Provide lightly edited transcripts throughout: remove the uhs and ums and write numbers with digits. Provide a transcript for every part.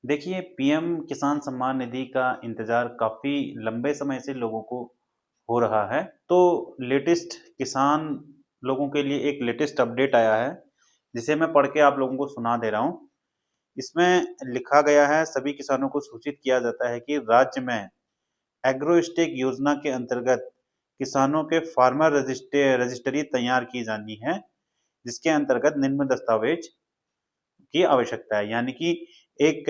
देखिए, पीएम किसान सम्मान निधि का इंतज़ार काफ़ी लंबे समय से लोगों को हो रहा है। तो लेटेस्ट किसान लोगों के लिए एक लेटेस्ट अपडेट आया है, जिसे मैं पढ़ के आप लोगों को सुना दे रहा हूँ। इसमें लिखा गया है, सभी किसानों को सूचित किया जाता है कि राज्य में एग्रोस्टेक योजना के अंतर्गत किसानों के फार्मर रजिस्ट्री तैयार की जानी है, जिसके अंतर्गत निम्न दस्तावेज की आवश्यकता है। यानी कि एक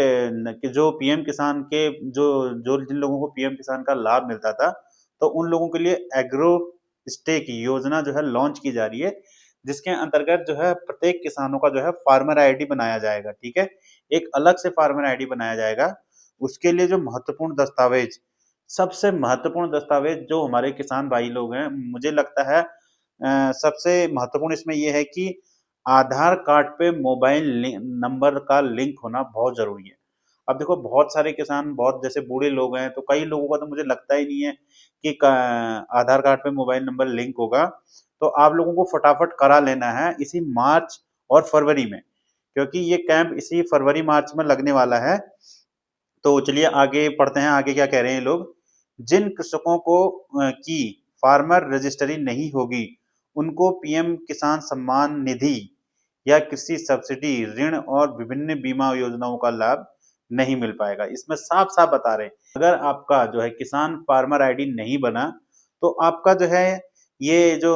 कि जो पीएम किसान के जो जो जिन लोगों को पीएम किसान का लाभ मिलता था, तो उन लोगों के लिए एग्रो स्टेक योजना जो है लॉन्च की जा रही है, जिसके अंतर्गत जो है प्रत्येक किसानों का जो है फार्मर आईडी बनाया जाएगा, ठीक है? एक अलग से फार्मर आईडी बनाया जाएगा। उसके लिए जो महत्वपूर्ण दस्तावेज सबसे महत्वपूर्ण दस्तावेज जो हमारे किसान भाई लोग हैं, मुझे लगता है सबसे महत्वपूर्ण इसमें ये है कि आधार कार्ड पे मोबाइल नंबर का लिंक होना बहुत ज़रूरी है। अब देखो बहुत सारे किसान बहुत जैसे बूढ़े लोग हैं, तो कई लोगों का तो मुझे लगता ही नहीं है कि आधार कार्ड पे मोबाइल नंबर लिंक होगा। तो आप लोगों को फटाफट करा लेना है इसी मार्च और फरवरी में, क्योंकि ये कैंप इसी फरवरी मार्च में लगने वाला है। तो चलिए आगे पढ़ते हैं, आगे क्या कह रहे हैं ये लोग। जिन कृषकों को की फार्मर रजिस्ट्री नहीं होगी, उनको पीएम किसान सम्मान निधि या कृषि सब्सिडी, ऋण और विभिन्न बीमा योजनाओं का लाभ नहीं मिल पाएगा। इसमें साफ-साफ बता रहे हैं, अगर आपका जो है किसान फार्मर आईडी नहीं बना, तो आपका जो है ये जो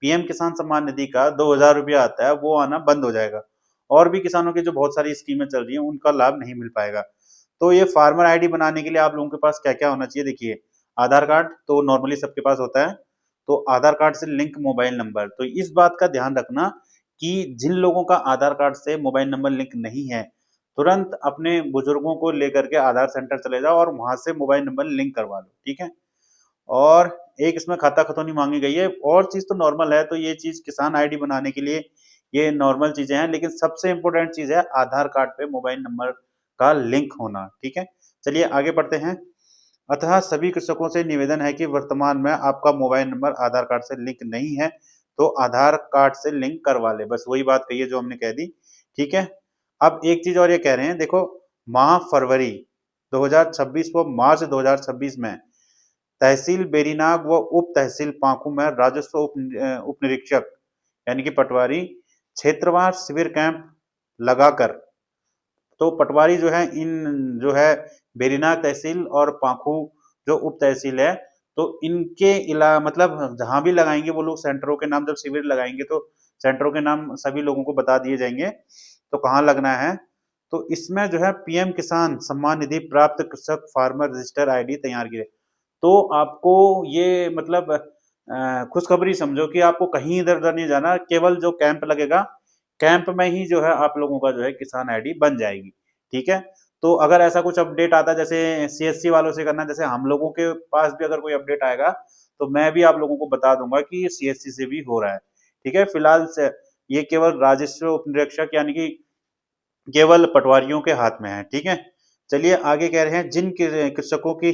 पीएम किसान सम्मान निधि का 2000 रुपया आता है, वो आना बंद हो जाएगा। और भी किसानों की जो बहुत सारी स्कीमें चल रही हैं, उनका लाभ नहीं मिल पाएगा। तो ये फार्मर आईडी बनाने के लिए आप लोगों के पास क्या-क्या होना चाहिए देखिए, आधार कार्ड तो नॉर्मली सबके पास होता है, तो आधार कार्ड से लिंक मोबाइल नंबर। तो इस बात का ध्यान रखना कि जिन लोगों का आधार कार्ड से मोबाइल नंबर लिंक नहीं है, तुरंत अपने बुजुर्गों को लेकर के आधार सेंटर चले जाओ और वहाँ से मोबाइल नंबर लिंक करवा लो, ठीक है? और एक इसमें खाता खतौनी माँगी गई है, और चीज़ तो नॉर्मल है, तो ये चीज़ किसान आईडी बनाने के लिए ये नॉर्मल चीज़ें हैं, लेकिन सबसे इम्पोर्टेंट चीज़ है आधार कार्ड पे मोबाइल नंबर का लिंक होना, ठीक है? चलिए आगे बढ़ते हैं। अतः सभी कृषकों से निवेदन है कि वर्तमान में आपका मोबाइल नंबर आधार कार्ड से लिंक नहीं है, तो आधार कार्ड से लिंक करवा लें। बस वही बात कही है जो हमने कह दी, ठीक है? अब एक चीज़ और ये कह रहे हैं, देखो माह फरवरी 2026 व मार्च 2026 में तहसील बेरीनाग व उप तहसील पांकू में राजस्व उप निरीक्षक यानी कि पटवारी क्षेत्रवार शिविर कैंप लगाकर, तो पटवारी जो है इन जो है बेरीनाग तहसील और पांखू जो उप तहसील है, तो इनके इला मतलब जहाँ भी लगाएंगे वो लोग सेंटरों के नाम, जब शिविर लगाएंगे तो सेंटरों के नाम सभी लोगों को बता दिए जाएंगे, तो कहाँ लगना है। तो इसमें जो है पीएम किसान सम्मान निधि प्राप्त कृषक फार्मर रजिस्टर आईडी तैयार की है। तो आपको ये मतलब खुशखबरी समझो कि आपको कहीं इधर-उधर नहीं जाना, केवल जो कैंप लगेगा, कैंप में ही जो है आप लोगों का जो है किसान आईडी बन जाएगी, ठीक है? तो अगर ऐसा कुछ अपडेट आता है, जैसे सीएससी वालों से करना, जैसे हम लोगों के पास भी अगर कोई अपडेट आएगा, तो मैं भी आप लोगों को बता दूँगा कि ये सीएससी से भी हो रहा है, ठीक है? फिलहाल से ये केवल राजस्व उपनिरीक्षक यानी कि केवल पटवारियों के हाथ में है, ठीक है? चलिए आगे कह रहे हैं, जिन कृषकों की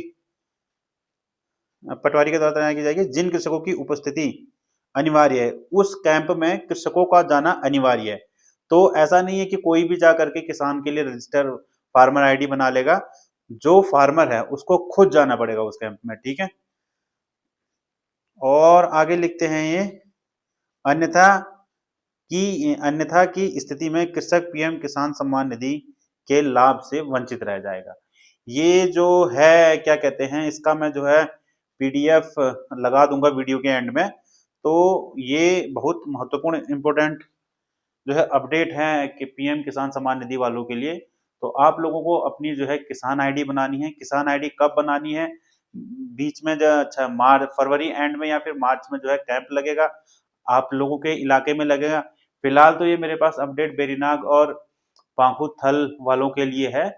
पटवारी के द्वारा तैयार की जाएगी, जिन कृषकों की उपस्थिति अनिवार्य है, उस कैंप में कृषकों का जाना अनिवार्य है। तो ऐसा नहीं है कि कोई भी जा करके किसान के लिए रजिस्टर फार्मर आईडी बना लेगा। जो फार्मर है उसको खुद जाना पड़ेगा उस कैंप में, ठीक है? और आगे लिखते हैं ये, अन्यथा अन्यथा की स्थिति में कृषक पीएम किसान सम्मान निधि के लाभ से वंचित रह जाएगा। ये जो है क्या कहते हैं, इसका मैं जो है पीडीएफ लगा दूंगा वीडियो के एंड में। तो ये बहुत महत्वपूर्ण इम्पोर्टेंट जो है अपडेट है कि पीएम किसान सम्मान निधि वालों के लिए। तो आप लोगों को अपनी जो है किसान आईडी बनानी है। किसान आईडी कब बनानी है? बीच में जो अच्छा मार्च फरवरी एंड में या फिर मार्च में जो है कैंप लगेगा, आप लोगों के इलाके में लगेगा। फिलहाल तो ये मेरे पास अपडेट बेरीनाग और पांखु थल वालों के लिए है।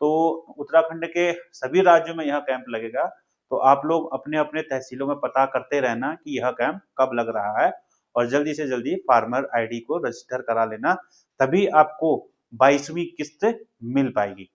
तो उत्तराखंड के सभी राज्यों में यह कैंप लगेगा। तो आप लोग अपने-अपने तहसीलों में पता करते रहना कि यह कैंप कब लग रहा है, और जल्दी से जल्दी फार्मर आईडी को रजिस्टर करा लेना, तभी आपको 22वीं किस्त मिल पाएगी।